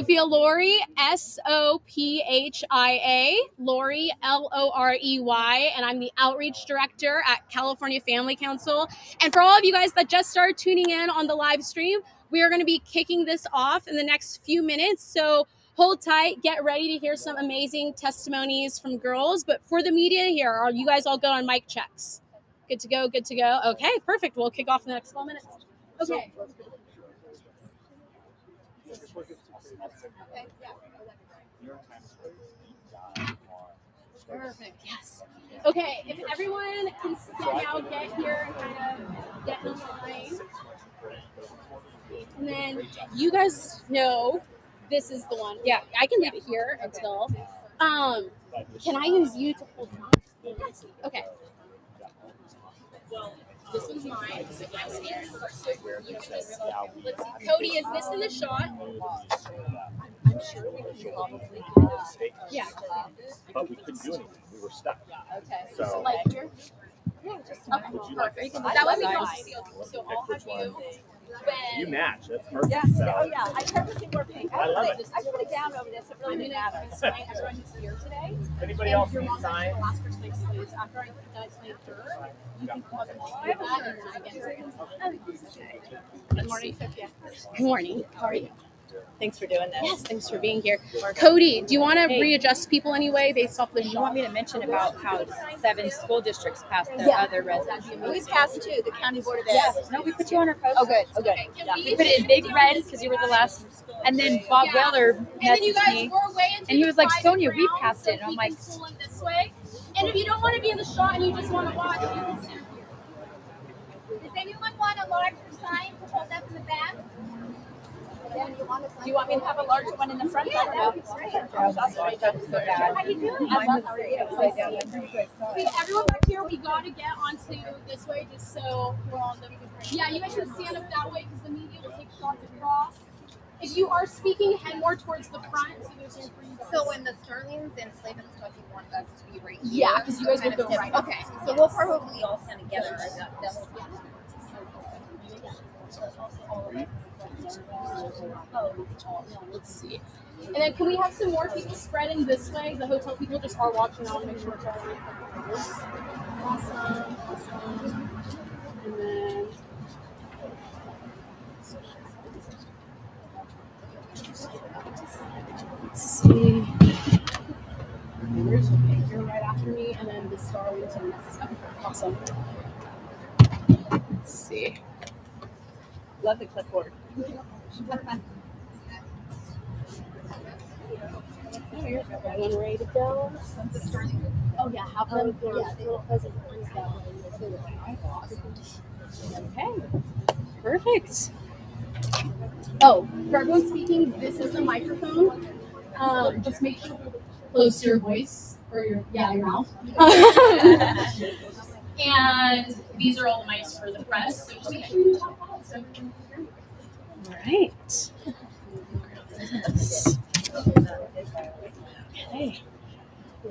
Sophia Lorey, Sophia, Lorey, Lorey, and I'm the Outreach Director at California Family Council. And for all of you guys that just started tuning in on the live stream, we are going to be kicking this off in the next few minutes. So hold tight, get ready to hear some amazing testimonies from girls. But for the media here, are you guys all good on mic checks? Good to go, good to go. Okay, perfect. We'll kick off in the next 12 minutes. Okay. Perfect, yes. Okay, if everyone can now get here and kind of get in line. And then you guys know this is the one. Yeah, I can leave it here until. Can I use you to hold mine? Okay. This one's mine. So I'm standing first. So you can just, let's see. Cody, is this in the shot? I'm sure we can probably yeah. But we couldn't do anything. We were stuck. Okay. So like here? Yeah, just okay. Perfect. That would be fine. So I'll have you. You match. That's perfect. Yeah. So. Oh yeah. I purposely wore pink. I love it. I put it down over this. It really didn't matter. Everyone who's here today. Anybody else need to sign? The last person is after I explain her, you can come up and do that, and then I get Good morning, Sophia. Good morning. How are you? Thanks for doing this. Yes, thanks for being here. Cody, do you want to readjust people anyway based off the You want me to mention about how 7 school districts passed the other resolution? We passed too, the county board of ed. Yes. No, we put you on our post. Oh, good. Oh, good. Yeah. We put it in big red because you were the last. And then Bob Weller messaged me, and he was like, "Sonia, we passed it." And I'm like, this way. And if you don't want to be in the shot and you just want to watch, you can stand here. Does anyone want a larger sign to hold up in the back? "Do you want me to have a larger one in the front?" Yeah, that would be great. Oh, that's right. That's so bad. How you doing? Okay, everyone back here, we got to get onto this way just so we're on the. Yeah, you guys can stand up that way because the media will take shots across. If you are speaking, head more towards the front so there's room for you guys. So when the Sterlings and Slavens talk, you want us to be right here? Yeah, because you guys will go right. Okay, so we'll probably all stand together. Let's see. And then can we have some more people spread in this way? The hotel people just are watching. I want to make sure it's all right. Awesome. And then let's see. You're right after me, and then the Starlington. Awesome. Let's see. Love the clipboard. Everyone ready to go? Oh yeah, have them. Okay, perfect. Oh, for everyone speaking, this is the microphone. Just make sure to close your voice or your mouth. And these are all the mics for the press. So just make sure you talk loud. All right. Okay.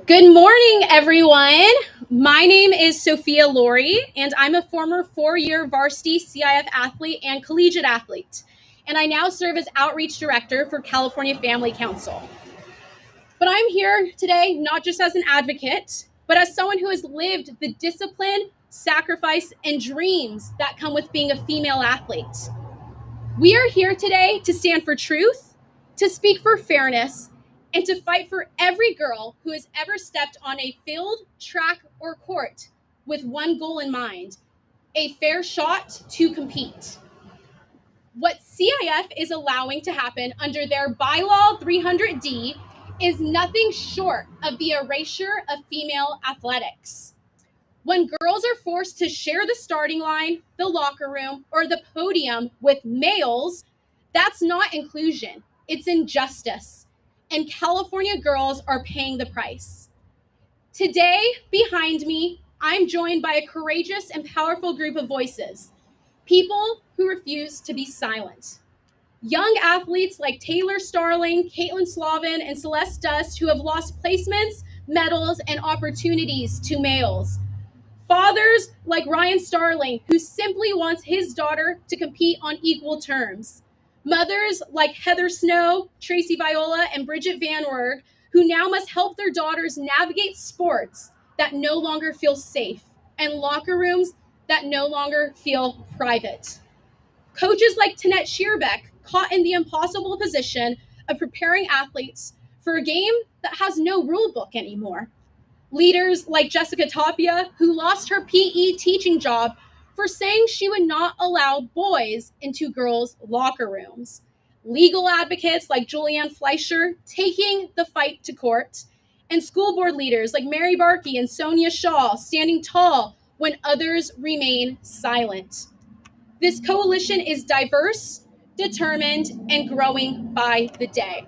Good morning, everyone. My name is Sophia Lorey, and I'm a former 4-year varsity CIF athlete and collegiate athlete. And I now serve as Outreach Director for California Family Council. But I'm here today not just as an advocate, but as someone who has lived the discipline, sacrifice, and dreams that come with being a female athlete. We are here today to stand for truth, to speak for fairness, and to fight for every girl who has ever stepped on a field, track, or court with one goal in mind: a fair shot to compete. What CIF is allowing to happen under their bylaw 300D is nothing short of the erasure of female athletics. When girls are forced to share the starting line, the locker room, or the podium with males, that's not inclusion, it's injustice. And California girls are paying the price. Today, behind me, I'm joined by a courageous and powerful group of voices, people who refuse to be silent. Young athletes like Taylor Starling, Caitlin Slavin, and Celeste Dust who have lost placements, medals, and opportunities to males. Fathers like Ryan Starling, who simply wants his daughter to compete on equal terms. Mothers like Heather Snow, Tracy Viola, and Bridget Van Werg, who now must help their daughters navigate sports that no longer feel safe and locker rooms that no longer feel private. Coaches like Tanette Shearbeck, caught in the impossible position of preparing athletes for a game that has no rule book anymore. Leaders like Jessica Tapia, who lost her PE teaching job for saying she would not allow boys into girls' locker rooms. Legal advocates like Julianne Fleischer taking the fight to court. And school board leaders like Mary Barkey and Sonia Shaw standing tall when others remain silent. This coalition is diverse, determined, and growing by the day.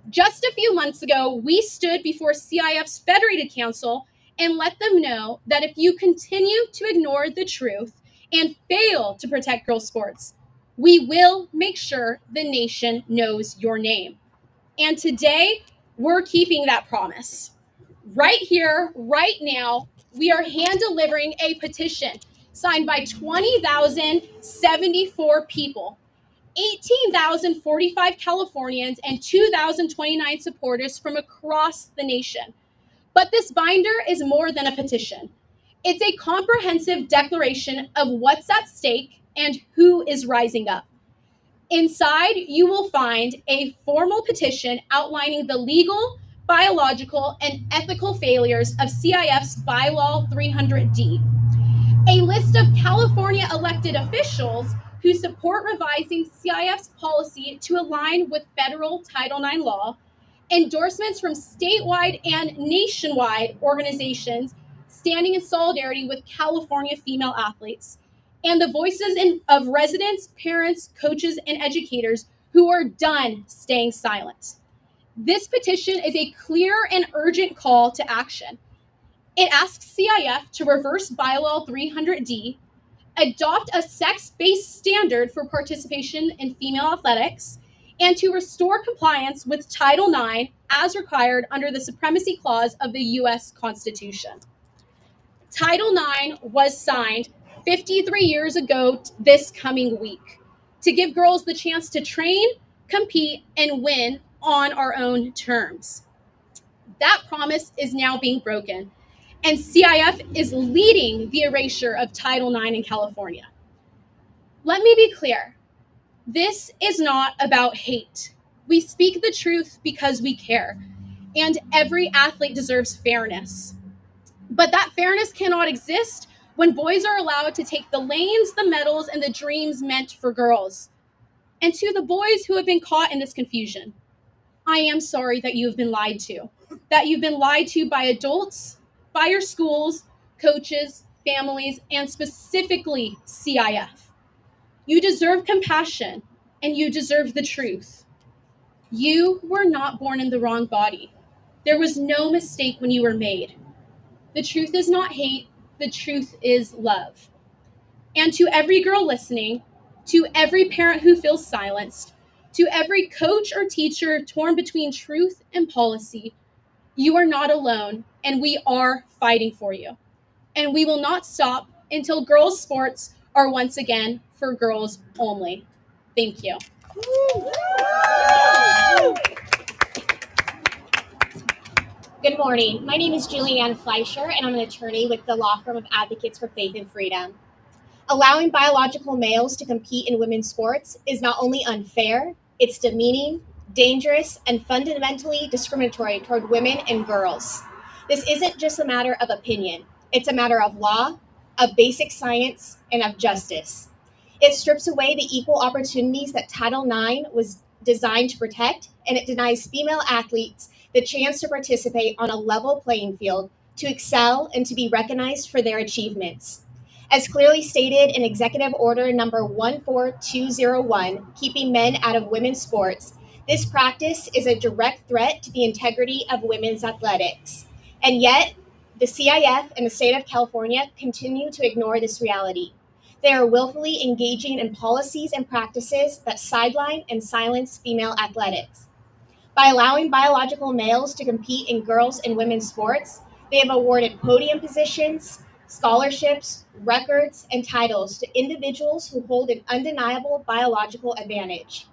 Just a few months ago, we stood before CIF's Federated Council and let them know that if you continue to ignore the truth and fail to protect girls' sports, we will make sure the nation knows your name. And today, we're keeping that promise. Right here, right now, we are hand delivering a petition signed by 20,074 people, 18,045 Californians, and 2,029 supporters from across the nation. But this binder is more than a petition. It's a comprehensive declaration of what's at stake and who is rising up. Inside, you will find a formal petition outlining the legal, biological, and ethical failures of CIF's Bylaw 300D, a list of California elected officials who support revising CIF's policy to align with federal Title IX law, endorsements from statewide and nationwide organizations standing in solidarity with California female athletes, and the voices of residents, parents, coaches, and educators who are done staying silent. This petition is a clear and urgent call to action. It asks CIF to reverse Bylaw 300D, adopt a sex-based standard for participation in female athletics, and to restore compliance with Title IX as required under the Supremacy Clause of the U.S. Constitution. Title IX was signed 53 years ago this coming week to give girls the chance to train, compete, and win on our own terms. That promise is now being broken, and CIF is leading the erasure of Title IX in California. Let me be clear. This is not about hate. We speak the truth because we care, and every athlete deserves fairness. But that fairness cannot exist when boys are allowed to take the lanes, the medals, and the dreams meant for girls. And to the boys who have been caught in this confusion, I am sorry that you have been lied to, by adults, by your schools, coaches, families, and specifically CIF. You deserve compassion, and you deserve the truth. You were not born in the wrong body. There was no mistake when you were made. The truth is not hate, the truth is love. And to every girl listening, to every parent who feels silenced, to every coach or teacher torn between truth and policy, you are not alone, and we are fighting for you. And we will not stop until girls' sports are once again for girls only. Thank you. Good morning. My name is Julianne Fleischer, and I'm an attorney with the law firm of Advocates for Faith and Freedom. Allowing biological males to compete in women's sports is not only unfair, it's demeaning, dangerous, and fundamentally discriminatory toward women and girls. This isn't just a matter of opinion. It's a matter of law, of basic science, and of justice. It strips away the equal opportunities that Title IX was designed to protect, and it denies female athletes the chance to participate on a level playing field, to excel, and to be recognized for their achievements. As clearly stated in Executive Order number 14201, keeping men out of women's sports, this practice is a direct threat to the integrity of women's athletics. And yet, the CIF and the state of California continue to ignore this reality. They are willfully engaging in policies and practices that sideline and silence female athletics. By allowing biological males to compete in girls' and women's sports, they have awarded podium positions, scholarships, records, and titles to individuals who hold an undeniable biological advantage.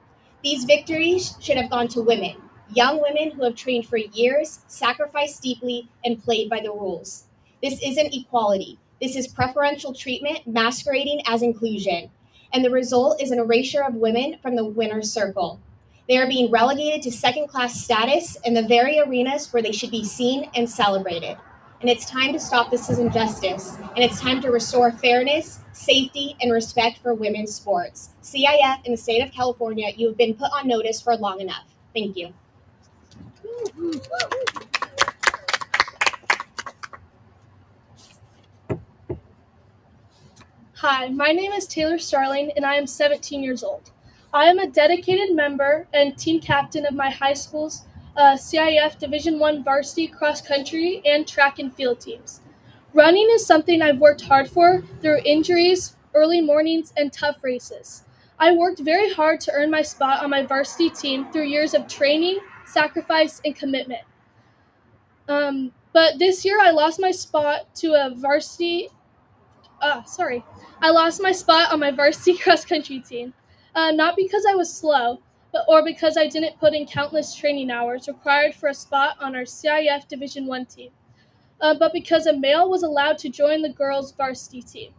These victories should have gone to women, young women who have trained for years, sacrificed deeply, and played by the rules. This isn't equality. This is preferential treatment masquerading as inclusion. And the result is an erasure of women from the winner's circle. They are being relegated to second-class status in the very arenas where they should be seen and celebrated. And it's time to stop this injustice, and it's time to restore fairness, safety, and respect for women's sports. CIF in the state of California, you have been put on notice for long enough. Thank you. Hi, my name is Taylor Starling, and I am 17 years old. I am a dedicated member and team captain of my high school's CIF Division I varsity cross country and track and field teams. Running is something I've worked hard for through injuries, early mornings, and tough races. I worked very hard to earn my spot on my varsity team through years of training, sacrifice, and commitment. But this year I lost my spot to a varsity I lost my spot on my varsity cross country team. Not because I was slow, or because I didn't put in countless training hours required for a spot on our CIF Division I team, but because a male was allowed to join the girls' varsity team.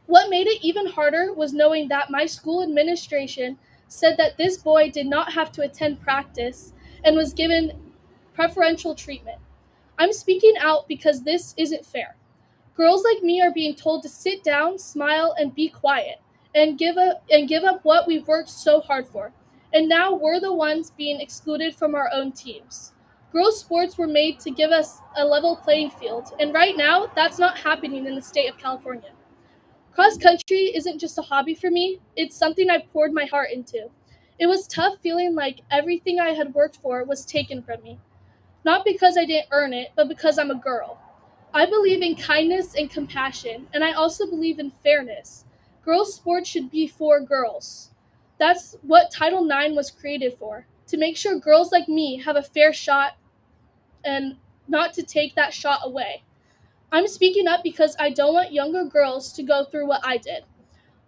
What made it even harder was knowing that my school administration said that this boy did not have to attend practice and was given preferential treatment. I'm speaking out because this isn't fair. Girls like me are being told to sit down, smile, and be quiet, and give up what we've worked so hard for. And now we're the ones being excluded from our own teams. Girls' sports were made to give us a level playing field, and right now, that's not happening in the state of California. Cross country isn't just a hobby for me, it's something I've poured my heart into. It was tough feeling like everything I had worked for was taken from me. Not because I didn't earn it, but because I'm a girl. I believe in kindness and compassion, and I also believe in fairness. Girls' sports should be for girls. That's what Title IX was created for, to make sure girls like me have a fair shot and not to take that shot away. I'm speaking up because I don't want younger girls to go through what I did.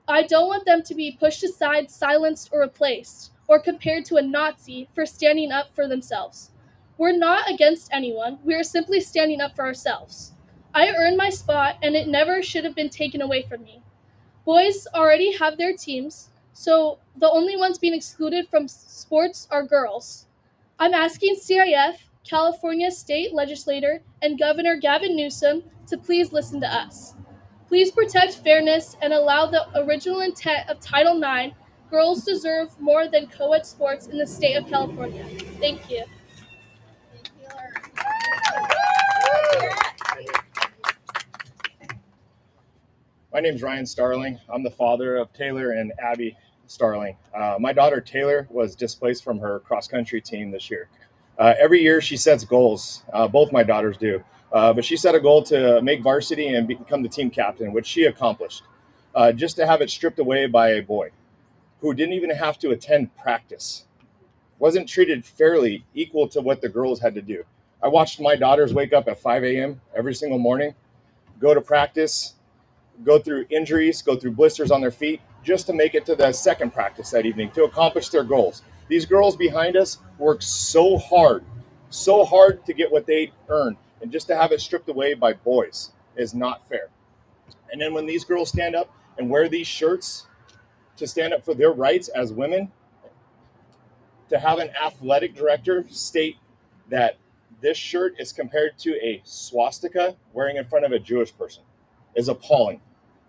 I don't want them to be pushed aside, silenced, or replaced, or compared to a Nazi for standing up for themselves. We're not against anyone, we are simply standing up for ourselves. I earned my spot, and it never should have been taken away from me. Boys already have their teams, so the only ones being excluded from sports are girls. I'm asking CIF, California State Legislator, and Governor Gavin Newsom to please listen to us. Please protect fairness and allow the original intent of Title IX. Girls deserve more than co-ed sports in the state of California. Thank you. My name's Ryan Starling. I'm the father of Taylor and Abby Starling. My daughter Taylor was displaced from her cross-country team this year. Every year she sets goals. Both my daughters do. But she set a goal to make varsity and become the team captain, which she accomplished. Just to have it stripped away by a boy who didn't even have to attend practice. Wasn't treated fairly equal to what the girls had to do. I watched my daughters wake up at 5 a.m. every single morning, go to practice, go through injuries, go through blisters on their feet, just to make it to the second practice that evening, to accomplish their goals. These girls behind us work so hard to get what they earn, and just to have it stripped away by boys is not fair. And then when these girls stand up and wear these shirts to stand up for their rights as women, to have an athletic director state that this shirt is compared to a swastika wearing in front of a Jewish person is appalling.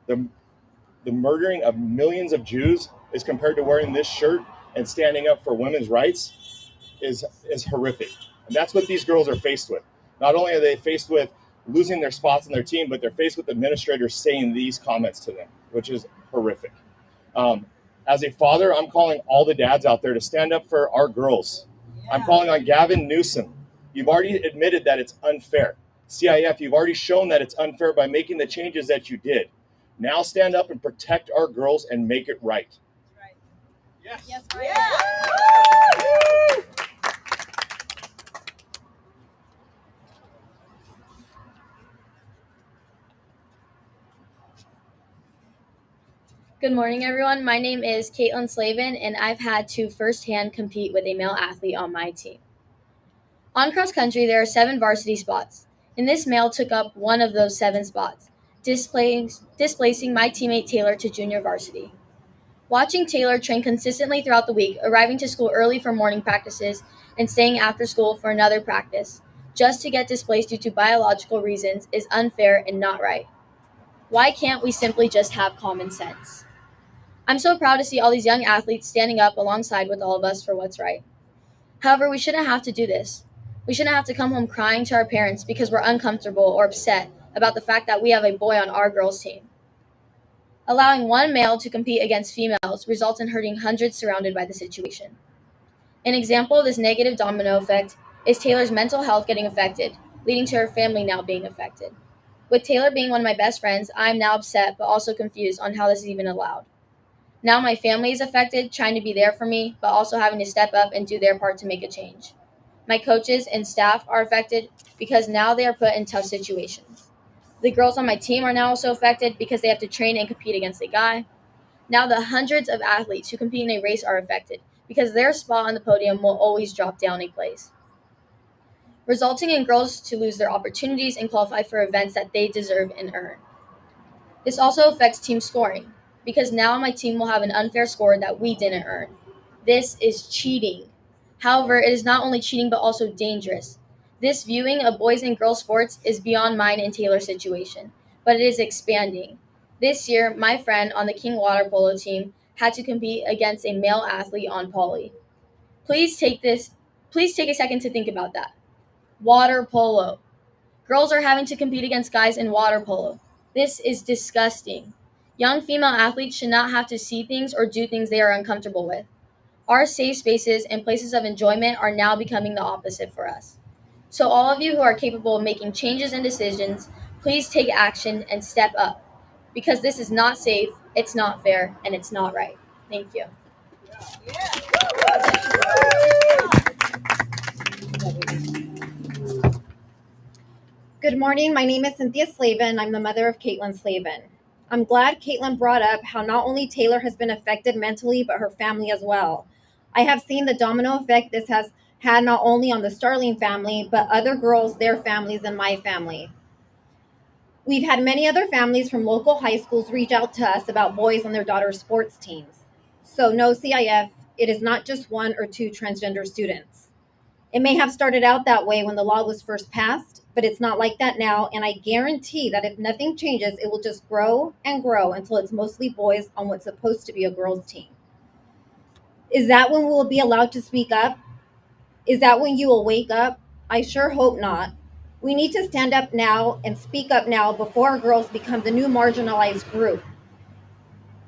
The murdering of millions of Jews is compared to wearing this shirt and standing up for women's rights is horrific. And that's what these girls are faced with. Not only are they faced with losing their spots on their team, but they're faced with administrators saying these comments to them, which is horrific. As a father, I'm calling all the dads out there to stand up for our girls. Yeah. I'm calling on Gavin Newsom. You've already admitted that it's unfair. CIF, you've already shown that it's unfair by making the changes that you did. Now stand up and protect our girls and make it right. Right. Yes. Yes, right. Yeah. Good morning, everyone. My name is Caitlin Slavin, and I've had to firsthand compete with a male athlete on my team. On cross country, there are 7 varsity spots, and this male took up one of those 7 spots, displacing my teammate Taylor to junior varsity. Watching Taylor train consistently throughout the week, arriving to school early for morning practices and staying after school for another practice, just to get displaced due to biological reasons, is unfair and not right. Why can't we simply just have common sense? I'm so proud to see all these young athletes standing up alongside with all of us for what's right. However, we shouldn't have to do this. We shouldn't have to come home crying to our parents because we're uncomfortable or upset about the fact that we have a boy on our girls' team. Allowing one male to compete against females results in hurting hundreds surrounded by the situation. An example of this negative domino effect is Taylor's mental health getting affected, leading to her family now being affected. With Taylor being one of my best friends, I am now upset but also confused on how this is even allowed. Now my family is affected, trying to be there for me, but also having to step up and do their part to make a change. My coaches and staff are affected because now they are put in tough situations. The girls on my team are now also affected because they have to train and compete against a guy. Now the hundreds of athletes who compete in a race are affected because their spot on the podium will always drop down a place, resulting in girls to lose their opportunities and qualify for events that they deserve and earn. This also affects team scoring, because now my team will have an unfair score that we didn't earn. This is cheating. However, it is not only cheating but also dangerous. This viewing of boys and girls sports is beyond mine and Taylor's situation, but it is expanding. This year, my friend on the King water polo team had to compete against a male athlete on poly. Please take a second to think about that. Water polo. Girls are having to compete against guys in water polo. This is disgusting. Young female athletes should not have to see things or do things they are uncomfortable with. Our safe spaces and places of enjoyment are now becoming the opposite for us. So, all of you who are capable of making changes and decisions, please take action and step up. Because this is not safe, it's not fair, and it's not right. Thank you. Good morning. My name is Cynthia Slavin. I'm the mother of Caitlin Slavin. I'm glad Caitlin brought up how not only Taylor has been affected mentally, but her family as well. I have seen the domino effect this has had not only on the Starling family, but other girls, their families, and my family. We've had many other families from local high schools reach out to us about boys on their daughters' sports teams. So no, CIF, it is not just 1 or 2 transgender students. It may have started out that way when the law was first passed, but it's not like that now, and I guarantee that if nothing changes, it will just grow and grow until it's mostly boys on what's supposed to be a girls' team. Is that when we will be allowed to speak up? Is that when you will wake up? I sure hope not. We need to stand up now and speak up now before our girls become the new marginalized group,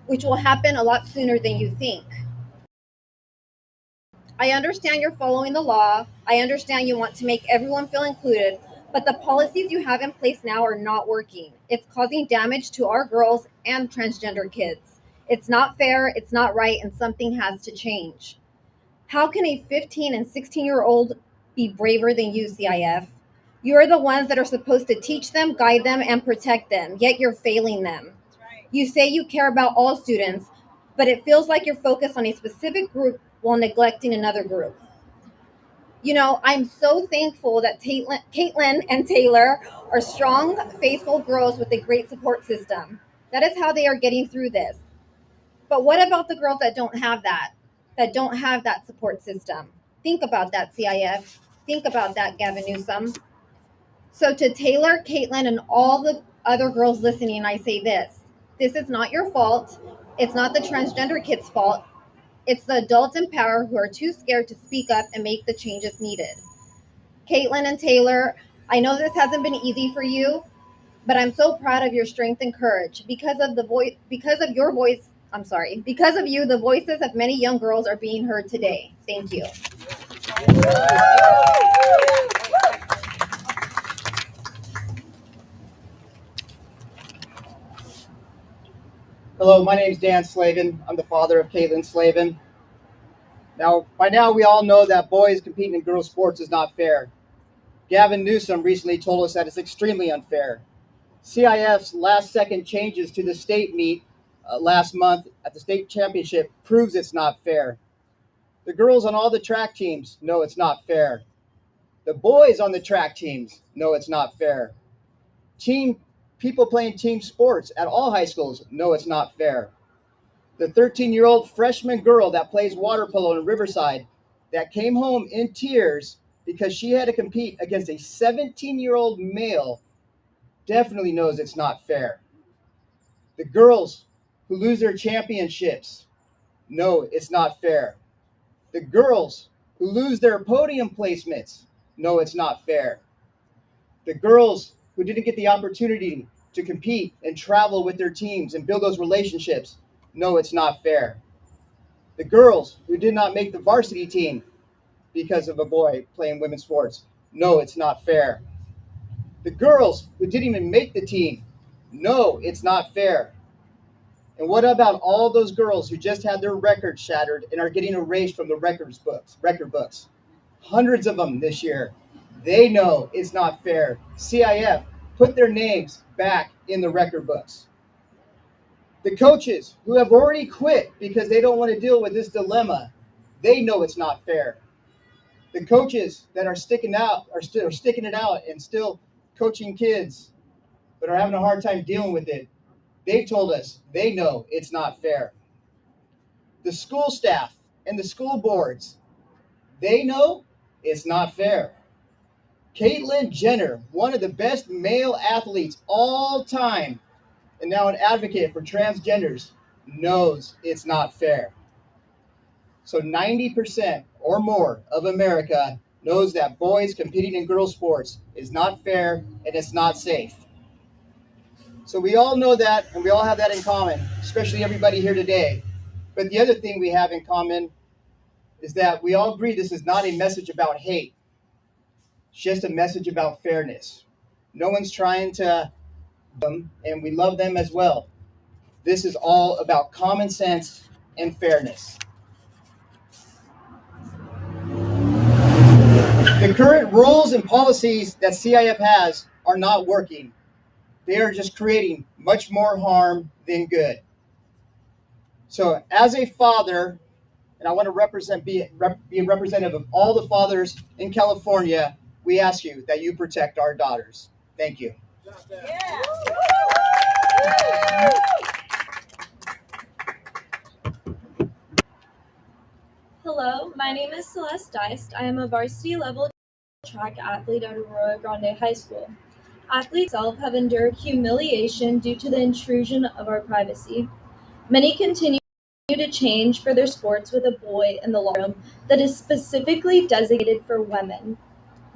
which will happen a lot sooner than you think. I understand you're following the law. I understand you want to make everyone feel included, but the policies you have in place now are not working. It's causing damage to our girls and transgender kids. It's not fair, it's not right, and something has to change. How can a 15 and 16-year-old be braver than you, CIF? You're the ones that are supposed to teach them, guide them, and protect them, yet you're failing them. You say you care about all students, but it feels like you're focused on a specific group while neglecting another group. You know, I'm so thankful that Caitlin and Taylor are strong, faithful girls with a great support system. That is how they are getting through this. But what about the girls that don't have that support system? Think about that, CIF. Think about that, Gavin Newsom. So to Taylor, Caitlin, and all the other girls listening, I say this. This is not your fault. It's not the transgender kids' fault. It's the adults in power who are too scared to speak up and make the changes needed. Caitlin and Taylor, I know this hasn't been easy for you, but I'm so proud of your strength and courage. Because of you, the voices of many young girls are being heard today. Thank you. Hello, my name is Dan Slavin. I'm the father of Caitlin Slavin. Now, by now, we all know that boys competing in girls' sports is not fair. Gavin Newsom recently told us that it's extremely unfair. CIF's last-second changes to the state meet last month at the state championship proves it's not fair. The girls on all the track teams know it's not fair. The boys on the track teams know it's not fair. People playing team sports at all high schools know it's not fair. The 13-year-old freshman girl that plays water polo in Riverside that came home in tears because she had to compete against a 17-year-old male definitely knows it's not fair. The girls who lose their championships know it's not fair. The girls who lose their podium placements know it's not fair. The girls who didn't get the opportunity to compete and travel with their teams and build those relationships know it's not fair. The girls who did not make the varsity team because of a boy playing women's sports know it's not fair. The girls who didn't even make the team know it's not fair. And what about all those girls who just had their records shattered and are getting erased from the record books? Hundreds of them this year. They know it's not fair. CIF put their names back in the record books. The coaches who have already quit because they don't want to deal with this dilemma, they know it's not fair. The coaches that are sticking it out and still coaching kids but are having a hard time dealing with it, they've told us they know it's not fair. The school staff and the school boards, they know it's not fair. Caitlyn Jenner, one of the best male athletes all time, and now an advocate for transgenders, knows it's not fair. So 90% or more of America knows that boys competing in girls' sports is not fair and it's not safe. So we all know that, and we all have that in common, especially everybody here today. But the other thing we have in common is that we all agree this is not a message about hate. It's just a message about fairness. No one's trying to them, and we love them as well. This is all about common sense and fairness. The current rules and policies that CIF has are not working. They are just creating much more harm than good. So as a father, and I want to be a representative of all the fathers in California, we ask you that you protect our daughters. Thank you. Yeah. Hello, my name is Celeste Deist. I am a varsity level track athlete at Arroyo Grande High School. Athletes themselves have endured humiliation due to the intrusion of our privacy. Many continue to change for their sports with a boy in the locker room that is specifically designated for women.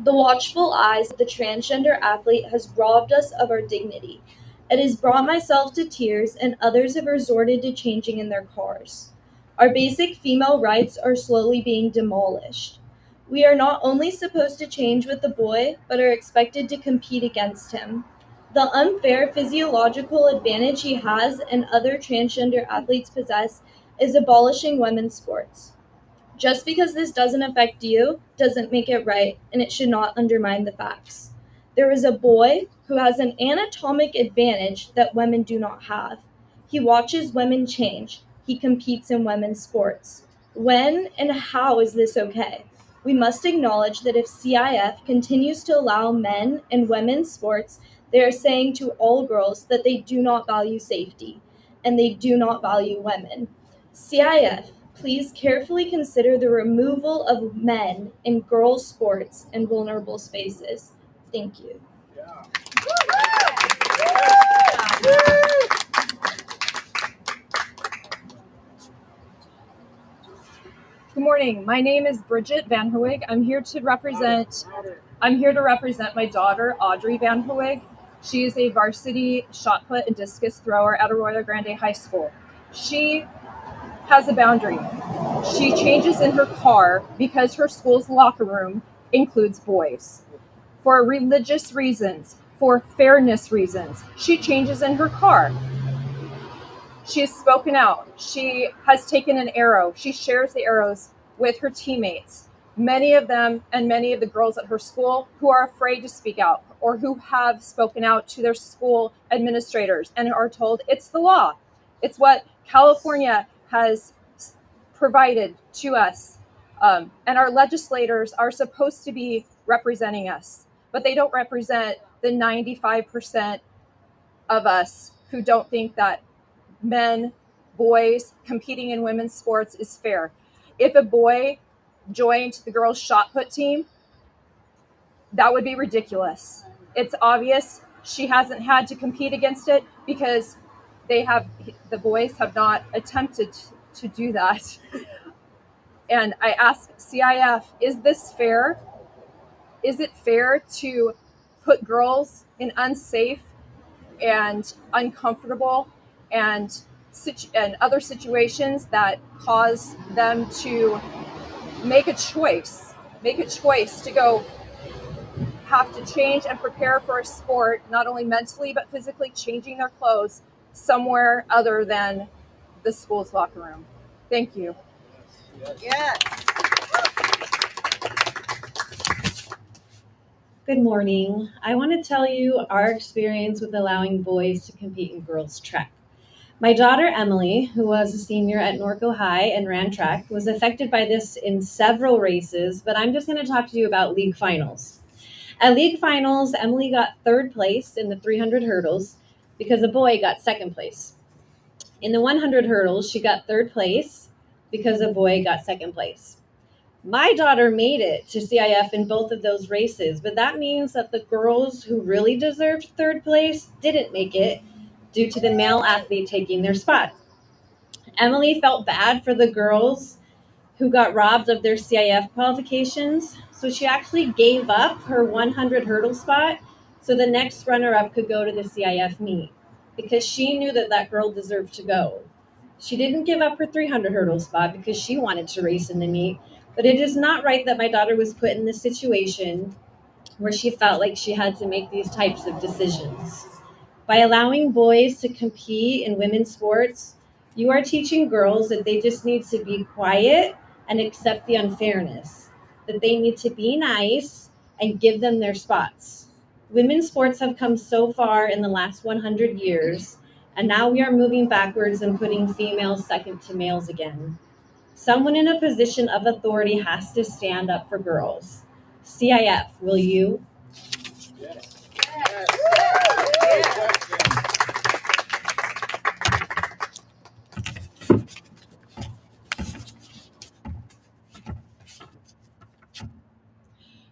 The watchful eyes of the transgender athlete has robbed us of our dignity. It has brought myself to tears, and others have resorted to changing in their cars. Our basic female rights are slowly being demolished. We are not only supposed to change with the boy, but are expected to compete against him. The unfair physiological advantage he has and other transgender athletes possess is abolishing women's sports. Just because this doesn't affect you doesn't make it right, and it should not undermine the facts. There is a boy who has an anatomic advantage that women do not have. He watches women change. He competes in women's sports. When and how is this okay? We must acknowledge that if CIF continues to allow men and women's sports, they are saying to all girls that they do not value safety, and they do not value women. CIF, please carefully consider the removal of men in girls' sports and vulnerable spaces. Thank you. Good morning. My name is Bridget Van Hoeg. I'm here to represent my daughter, Audrey Van Hoeg. She is a varsity shot put and discus thrower at Arroyo Grande High School. She has a boundary. She changes in her car because her school's locker room includes boys. For religious reasons, for fairness reasons, she changes in her car. She has spoken out. She has taken an arrow. She shares the arrows with her teammates. Many of them and many of the girls at her school who are afraid to speak out or who have spoken out to their school administrators and are told it's the law. It's what California has provided to us. And our legislators are supposed to be representing us, but they don't represent the 95% of us who don't think that men, boys competing in women's sports is fair. If a boy joined the girls' shot put team, that would be ridiculous. It's obvious she hasn't had to compete against it because the boys have not attempted to do that. And I asked CIF, is this fair? Is it fair to put girls in unsafe and uncomfortable and other situations that cause them to make a choice to go have to change and prepare for a sport, not only mentally but physically, changing their clothes somewhere other than the school's locker room? Thank you. Yes. Good morning. I want to tell you our experience with allowing boys to compete in girls' track. My daughter Emily, who was a senior at Norco High and ran track, was affected by this in several races, but I'm just going to talk to you about league finals. At league finals, Emily got third place in the 300 hurdles because a boy got second place. In the 100 hurdles, she got third place because a boy got second place. My daughter made it to CIF in both of those races, but that means that the girls who really deserved third place didn't make it due to the male athlete taking their spot. Emily felt bad for the girls who got robbed of their CIF qualifications, so she actually gave up her 100 hurdle spot so the next runner-up could go to the CIF meet because she knew that that girl deserved to go. She didn't give up her 300 hurdle spot because she wanted to race in the meet, but it is not right that my daughter was put in this situation where she felt like she had to make these types of decisions. By allowing boys to compete in women's sports, you are teaching girls that they just need to be quiet and accept the unfairness, that they need to be nice and give them their spots. Women's sports have come so far in the last 100 years, and now we are moving backwards and putting females second to males again. Someone in a position of authority has to stand up for girls. CIF, will you? Yes.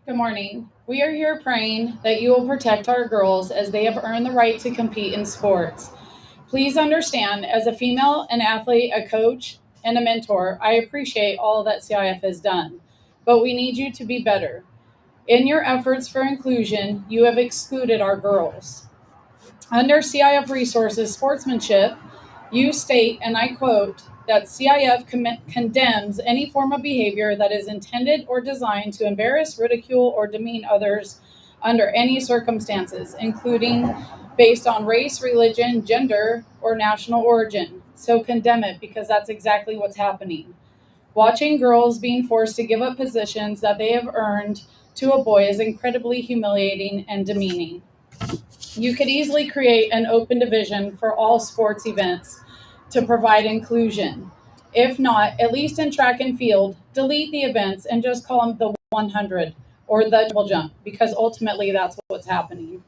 Good morning. We are here praying that you will protect our girls as they have earned the right to compete in sports. Please understand, as a female, an athlete, a coach, and a mentor, I appreciate all that CIF has done, but we need you to be better. In your efforts for inclusion, you have excluded our girls. Under CIF Resources Sportsmanship, you state, and I quote, that CIF condemns any form of behavior that is intended or designed to embarrass, ridicule, or demean others under any circumstances, including based on race, religion, gender, or national origin. So condemn it, because that's exactly what's happening. Watching girls being forced to give up positions that they have earned to a boy is incredibly humiliating and demeaning. You could easily create an open division for all sports events to provide inclusion. If not, at least in track and field, delete the events and just call them the 100 or the double jump, because ultimately that's what's happening.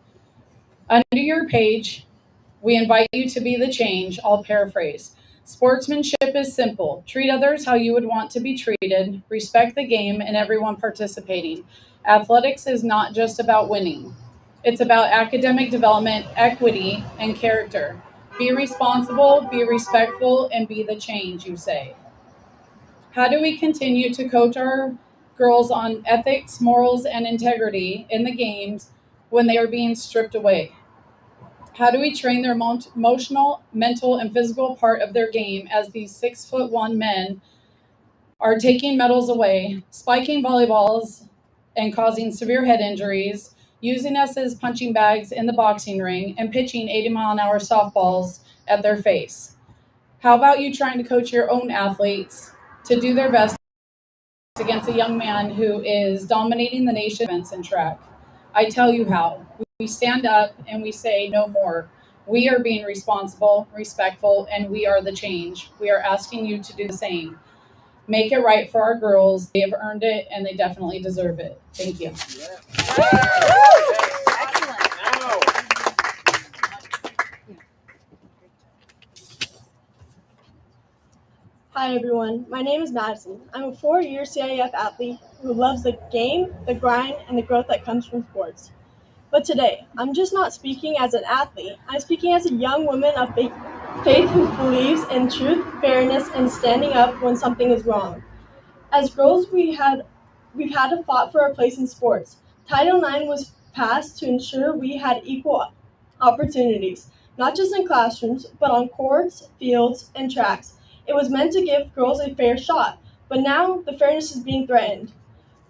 Under your page, we invite you to be the change. I'll paraphrase. Sportsmanship is simple. Treat others how you would want to be treated. Respect the game and everyone participating. Athletics is not just about winning. It's about academic development, equity, and character. Be responsible, be respectful, and be the change, you say. How do we continue to coach our girls on ethics, morals, and integrity in the games when they are being stripped away? How do we train their emotional, mental, and physical part of their game as these 6'1" men are taking medals away, spiking volleyballs, and causing severe head injuries, using us as punching bags in the boxing ring, and pitching 80-mile-an-hour softballs at their face? How about you trying to coach your own athletes to do their best against a young man who is dominating the nation events in track? I tell you how. We stand up and we say no more. We are being responsible, respectful, and we are the change. We are asking you to do the same. Make it right for our girls. They have earned it, and they definitely deserve it. Thank you. Hi everyone, my name is Madison. I'm a 4-year CIF athlete who loves the game, the grind, and the growth that comes from sports. But today, I'm just not speaking as an athlete, I'm speaking as a young woman of faith who believes in truth, fairness, and standing up when something is wrong. As girls, we've had to fight for our place in sports. Title IX was passed to ensure we had equal opportunities, not just in classrooms, but on courts, fields, and tracks. It was meant to give girls a fair shot, but now the fairness is being threatened.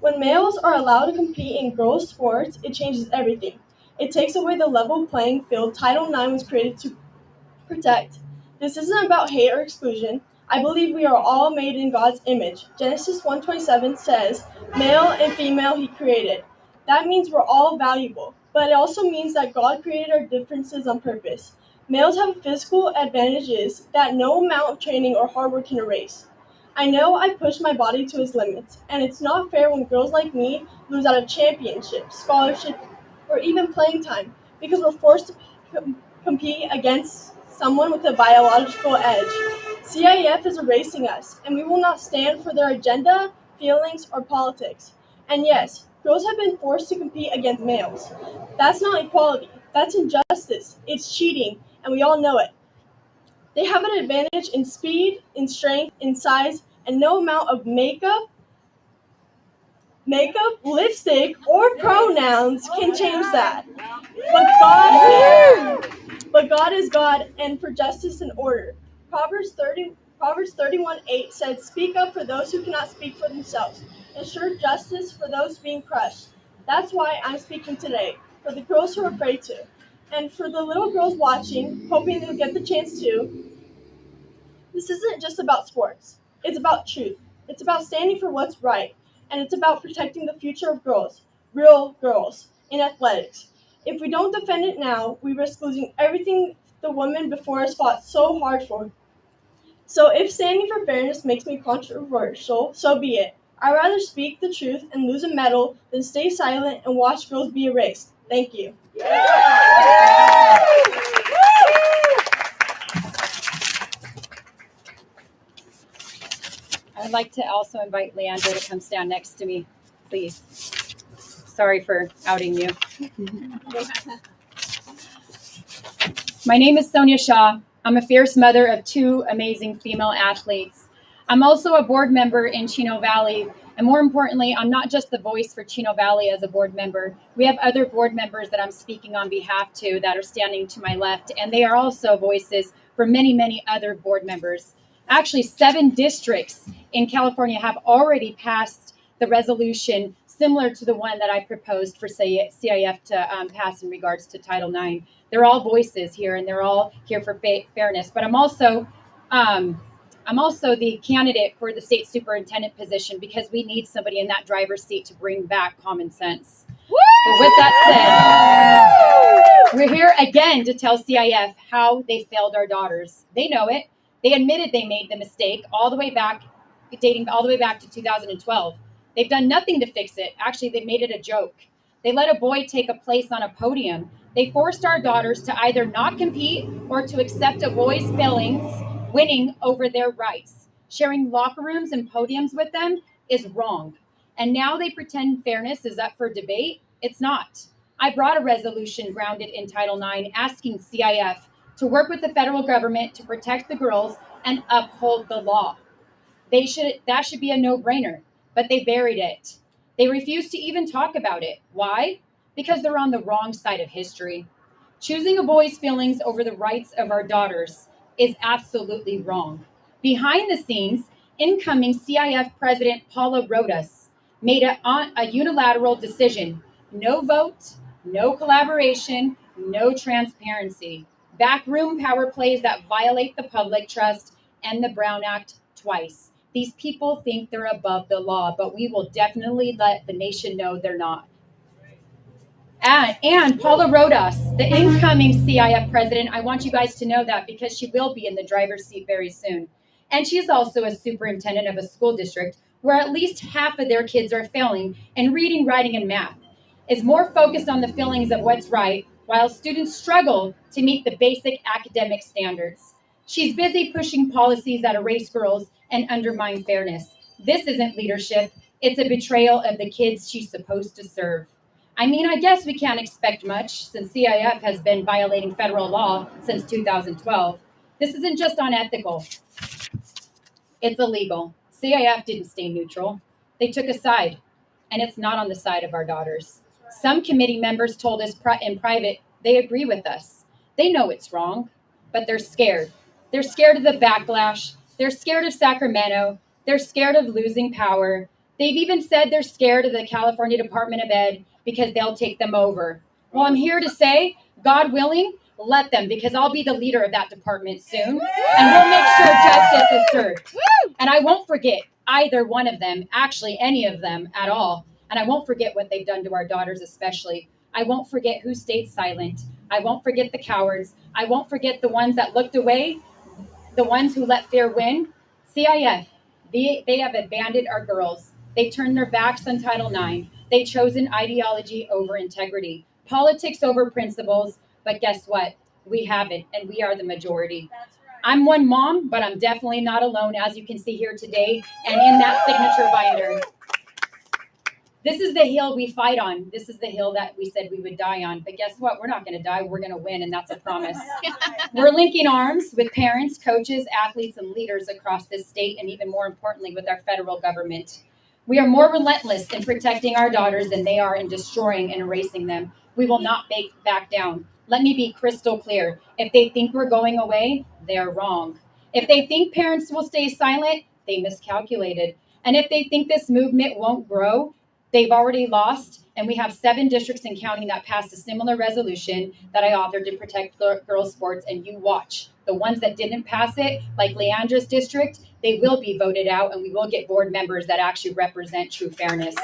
When males are allowed to compete in girls' sports, it changes everything. It takes away the level playing field Title IX was created to protect. This isn't about hate or exclusion. I believe we are all made in God's image. Genesis 1:27 says, male and female he created. That means we're all valuable, but it also means that God created our differences on purpose. Males have physical advantages that no amount of training or hard work can erase. I know I pushed my body to its limits, and it's not fair when girls like me lose out of championships, scholarships, or even playing time because we're forced to compete against someone with a biological edge. CIF is erasing us, and we will not stand for their agenda, feelings, or politics. And yes, girls have been forced to compete against males. That's not equality, that's injustice, it's cheating, and we all know it. They have an advantage in speed, in strength, in size, and no amount of makeup, lipstick, or pronouns can change that. But God is God, and for justice and order. Proverbs 31:8 said, "Speak up for those who cannot speak for themselves. Ensure justice for those being crushed." That's why I'm speaking today, for the girls who are afraid to. And for the little girls watching, hoping they'll get the chance to, this isn't just about sports. It's about truth. It's about standing for what's right. And it's about protecting the future of girls, real girls, in athletics. If we don't defend it now, we risk losing everything the women before us fought so hard for. So if standing for fairness makes me controversial, so be it. I'd rather speak the truth and lose a medal than stay silent and watch girls be erased. Thank you. I'd like to also invite Leandra to come stand next to me, please. Sorry for outing you. My name is Sonia Shaw. I'm a fierce mother of 2 amazing female athletes. I'm also a board member in Chino Valley, and more importantly, I'm not just the voice for Chino Valley as a board member. We have other board members that I'm speaking on behalf to that are standing to my left, and they are also voices for many, many other board members. Actually, 7 districts in California have already passed the resolution similar to the one that I proposed for CIF to pass in regards to Title IX. They're all voices here, and they're all here for fairness. But I'm also the candidate for the state superintendent position because we need somebody in that driver's seat to bring back common sense. But with that said, we're here again to tell CIF how they failed our daughters. They know it. They admitted they made the mistake dating all the way back to 2012. They've done nothing to fix it. Actually, they made it a joke. They let a boy take a place on a podium. They forced our daughters to either not compete or to accept a boy's failings, winning over their rights. Sharing locker rooms and podiums with them is wrong. And now they pretend fairness is up for debate. It's not. I brought a resolution grounded in Title IX asking CIF to work with the federal government to protect the girls and uphold the law. That should be a no-brainer, but they buried it. They refuse to even talk about it. Why? Because they're on the wrong side of history. Choosing a boy's feelings over the rights of our daughters is absolutely wrong. Behind the scenes, incoming CIF President Paula Rodas made a unilateral decision. No vote, no collaboration, no transparency. Backroom power plays that violate the public trust and the Brown Act twice. These people think they're above the law, but we will definitely let the nation know they're not. And Paula Rodas, the incoming CIF president, I want you guys to know that because she will be in the driver's seat very soon. And she's also a superintendent of a school district where at least half of their kids are failing in reading, writing, and math, is more focused on the feelings of what's right while students struggle to meet the basic academic standards. She's busy pushing policies that erase girls and undermine fairness. This isn't leadership. It's a betrayal of the kids she's supposed to serve. I mean, I guess we can't expect much since CIF has been violating federal law since 2012. This isn't just unethical, it's illegal. CIF didn't stay neutral. They took a side, and it's not on the side of our daughters. Some committee members told us in private they agree with us. They know it's wrong, but they're scared. They're scared of the backlash. They're scared of Sacramento. They're scared of losing power. They've even said they're scared of the California Department of Ed because they'll take them over. Well, I'm here to say, God willing, let them, because I'll be the leader of that department soon, and we'll make sure justice is served. And I won't forget either one of them, actually any of them at all. And I won't forget what they've done to our daughters especially. I won't forget who stayed silent. I won't forget the cowards. I won't forget the ones that looked away, the ones who let fear win. CIF, they have abandoned our girls. They turned their backs on Title IX. They've chosen ideology over integrity, politics over principles. But guess what? We haven't, and we are the majority. I'm one mom, but I'm definitely not alone, as you can see here today and in that signature binder. This is the hill we fight on. This is the hill that we said we would die on. But guess what? We're not going to die. We're going to win, and that's a promise. We're linking arms with parents, coaches, athletes, and leaders across this state, and even more importantly, with our federal government. We are more relentless in protecting our daughters than they are in destroying and erasing them. We will not back down. Let me be crystal clear. If they think we're going away, they're wrong. If they think parents will stay silent, they miscalculated. And if they think this movement won't grow, they've already lost. And we have 7 districts and counting that passed a similar resolution that I authored to protect girls' sports. And you watch. The ones that didn't pass it, like Leandra's district, they will be voted out, and we will get board members that actually represent true fairness.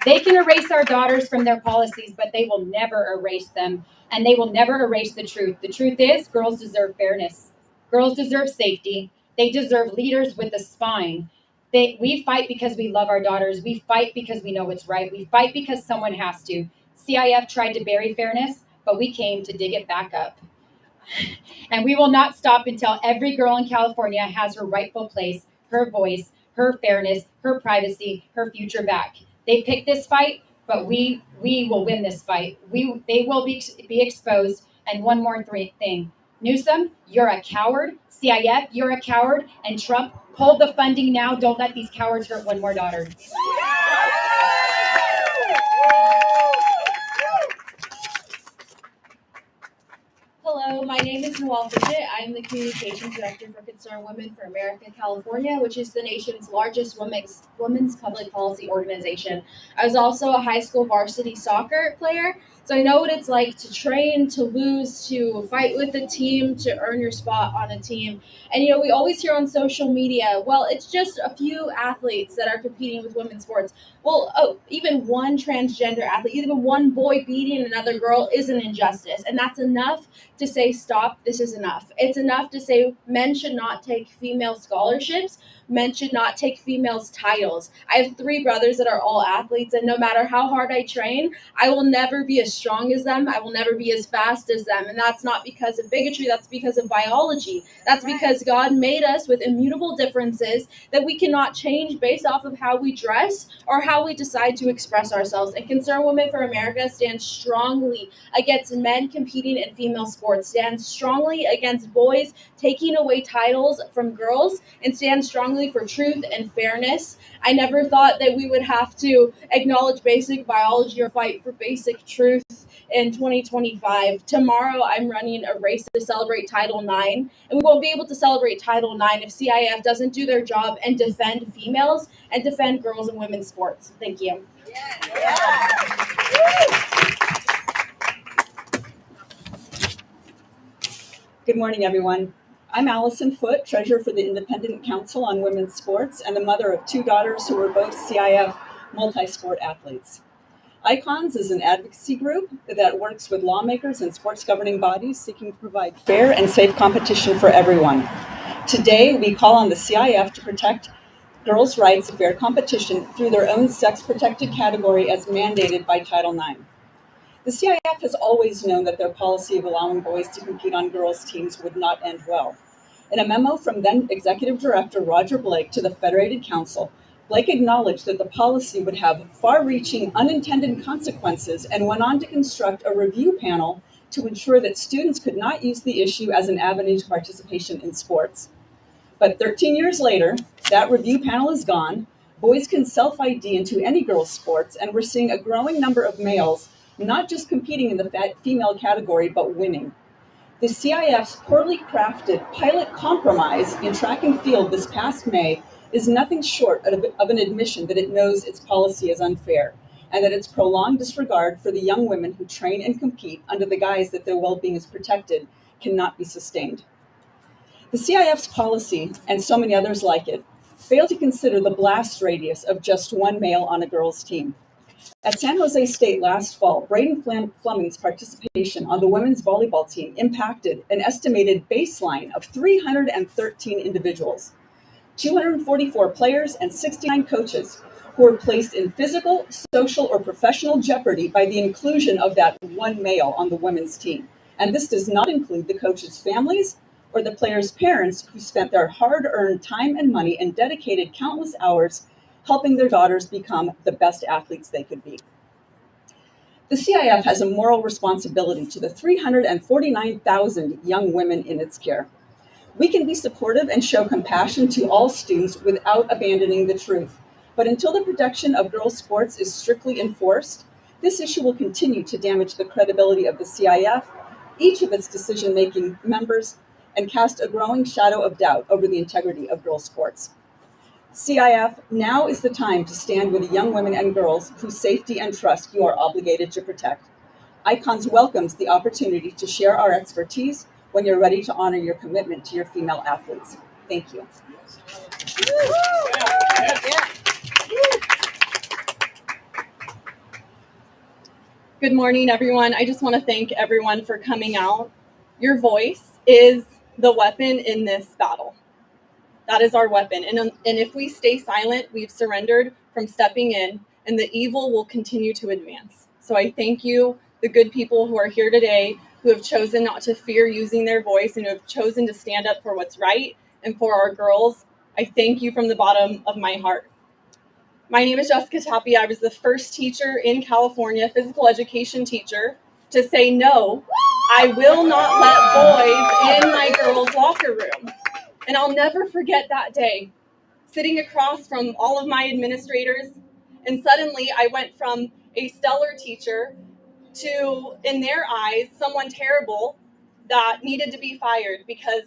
They can erase our daughters from their policies, but they will never erase them, and they will never erase the truth. The truth is, girls deserve fairness. Girls deserve safety. They deserve leaders with a spine. We fight because we love our daughters. We fight because we know it's right. We fight because someone has to. CIF tried to bury fairness, but we came to dig it back up. And we will not stop until every girl in California has her rightful place, her voice, her fairness, her privacy, her future back. They picked this fight, but we will win this fight. They will be exposed. And one more thing. Newsom, you're a coward. CIF, you're a coward. And Trump, hold the funding now. Don't let these cowards hurt one more daughter. Hello, my name is Noelle Bridget. I am the Communications Director for Concerned Women for America, California, which is the nation's largest women's public policy organization. I was also a high school varsity soccer player, so I know what it's like to train, to lose, to fight with a team, to earn your spot on a team. And, we always hear on social media, well, it's just a few athletes that are competing with women's sports. Well, even one transgender athlete, even one boy beating another girl is an injustice. And that's enough to say, stop, this is enough. It's enough to say men should not take female scholarships. Men should not take females' titles. I have 3 brothers that are all athletes, and no matter how hard I train, I will never be as strong as them. I will never be as fast as them. And that's not because of bigotry. That's because of biology. That's because God made us with immutable differences that we cannot change based off of how we dress or how we decide to express ourselves. And Concerned Women for America stands strongly against men competing in female sports, stands strongly against boys taking away titles from girls, and stands strongly for truth and fairness. I never thought that we would have to acknowledge basic biology or fight for basic truth in 2025. Tomorrow, I'm running a race to celebrate Title IX, and we won't be able to celebrate Title IX if CIF doesn't do their job and defend females and defend girls and women's sports. Thank you. Good morning, everyone. I'm Allison Foote, Treasurer for the Independent Council on Women's Sports and the mother of 2 daughters who were both CIF multi-sport athletes. ICONS is an advocacy group that works with lawmakers and sports governing bodies seeking to provide fair and safe competition for everyone. Today, we call on the CIF to protect girls' rights to fair competition through their own sex-protected category as mandated by Title IX. The CIF has always known that their policy of allowing boys to compete on girls' teams would not end well. In a memo from then Executive Director Roger Blake to the Federated Council, Blake acknowledged that the policy would have far-reaching unintended consequences and went on to construct a review panel to ensure that students could not use the issue as an avenue to participation in sports. But 13 years later, that review panel is gone. Boys can self-ID into any girls' sports, and we're seeing a growing number of males not just competing in the female category, but winning. The CIF's poorly crafted pilot compromise in track and field this past May is nothing short of an admission that it knows its policy is unfair and that its prolonged disregard for the young women who train and compete under the guise that their well-being is protected cannot be sustained. The CIF's policy, and so many others like it, fail to consider the blast radius of just one male on a girls' team. At San Jose State last fall, Braden Fleming's participation on the women's volleyball team impacted an estimated baseline of 313 individuals, 244 players, and 69 coaches who were placed in physical, social, or professional jeopardy by the inclusion of that one male on the women's team. And this does not include the coaches' families or the players' parents who spent their hard-earned time and money and dedicated countless hours helping their daughters become the best athletes they could be. The CIF has a moral responsibility to the 349,000 young women in its care. We can be supportive and show compassion to all students without abandoning the truth. But until the protection of girls' sports is strictly enforced, this issue will continue to damage the credibility of the CIF, each of its decision-making members, and cast a growing shadow of doubt over the integrity of girls' sports. CIF, now is the time to stand with the young women and girls whose safety and trust you are obligated to protect. ICONS welcomes the opportunity to share our expertise when you're ready to honor your commitment to your female athletes. Thank you. Good morning, everyone. I just want to thank everyone for coming out. Your voice is the weapon in this battle. That is our weapon. And if we stay silent, we've surrendered from stepping in, and the evil will continue to advance. So I thank you, the good people who are here today, who have chosen not to fear using their voice and who have chosen to stand up for what's right and for our girls. I thank you from the bottom of my heart. My name is Jessica Tapia. I was the first teacher in California, physical education teacher, to say no, I will not let boys in my girls' locker room. And I'll never forget that day, sitting across from all of my administrators, and suddenly I went from a stellar teacher to, in their eyes, someone terrible that needed to be fired because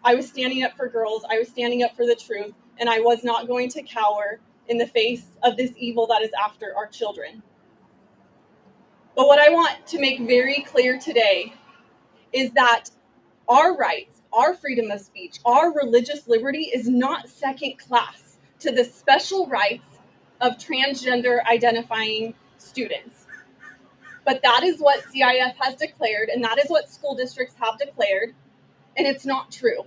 I was standing up for girls, I was standing up for the truth, and I was not going to cower in the face of this evil that is after our children. But what I want to make very clear today is that our rights, our freedom of speech, our religious liberty is not second class to the special rights of transgender identifying students. But that is what CIF has declared, and that is what school districts have declared, and it's not true.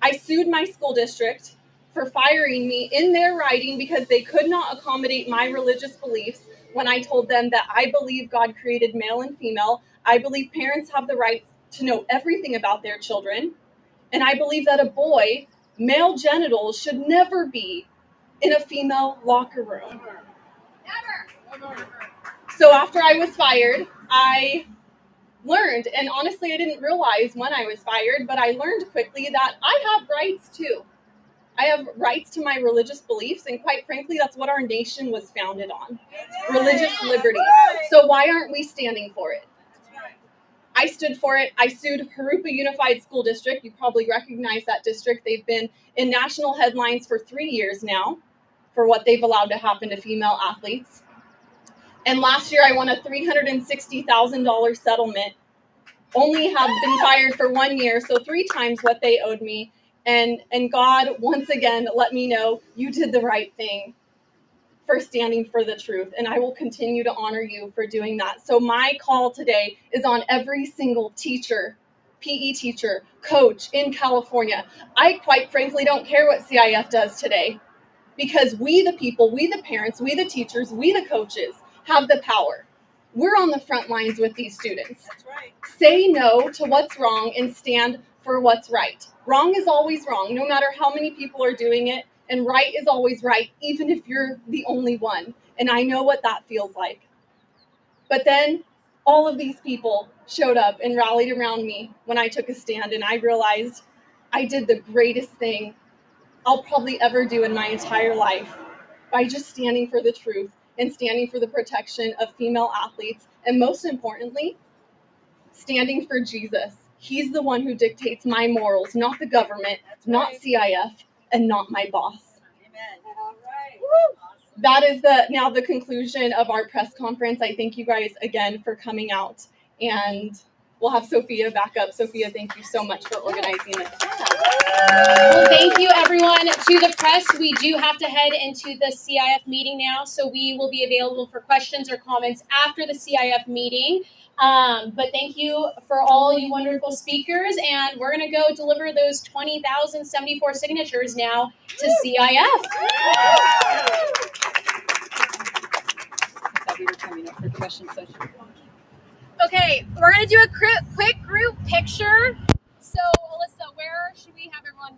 I sued my school district for firing me in their writing because they could not accommodate my religious beliefs when I told them that I believe God created male and female. I believe parents have the right to know everything about their children. And I believe that a boy, male genitals should never be in a female locker room. Never. So after I was fired, I learned, and honestly, I didn't realize when I was fired, but I learned quickly that I have rights too. I have rights to my religious beliefs, and quite frankly, that's what our nation was founded on, religious liberty. So why aren't we standing for it? I stood for it. I sued Harupa Unified School District. You probably recognize that district. They've been in national headlines for 3 years now for what they've allowed to happen to female athletes. And last year I won a $360,000 settlement, only have been fired for 1 year, so 3 times what they owed me. And God, once again, let me know you did the right thing. for standing for the truth, and I will continue to honor you for doing that. So my call today is on every single teacher, PE teacher, coach in California. I quite frankly don't care what CIF does today, because we the people, we the parents, we the teachers, we the coaches have the power. We're on the front lines with these students. That's right. Say no to what's wrong and stand for what's right. Wrong is always wrong, no matter how many people are doing it, and right is always right, even if you're the only one. And I know what that feels like. But then all of these people showed up and rallied around me when I took a stand, and I realized I did the greatest thing I'll probably ever do in my entire life by just standing for the truth and standing for the protection of female athletes, and most importantly, standing for Jesus. He's the one who dictates my morals, not the government, not CIF, and not my boss. Amen. All right. That is now the conclusion of our press conference. I thank you guys again for coming out, and we'll have Sophia back up. Sophia, thank you so much for organizing this. Well, thank you, everyone. To the press, we do have to head into the CIF meeting now, so we will be available for questions or comments after the CIF meeting. But thank you for all you wonderful speakers, and we're going to go deliver those 20,074 signatures now to CIF. I thought we were coming up for questions. Okay, we're going to do a quick group picture. So, Alyssa, where should we have everyone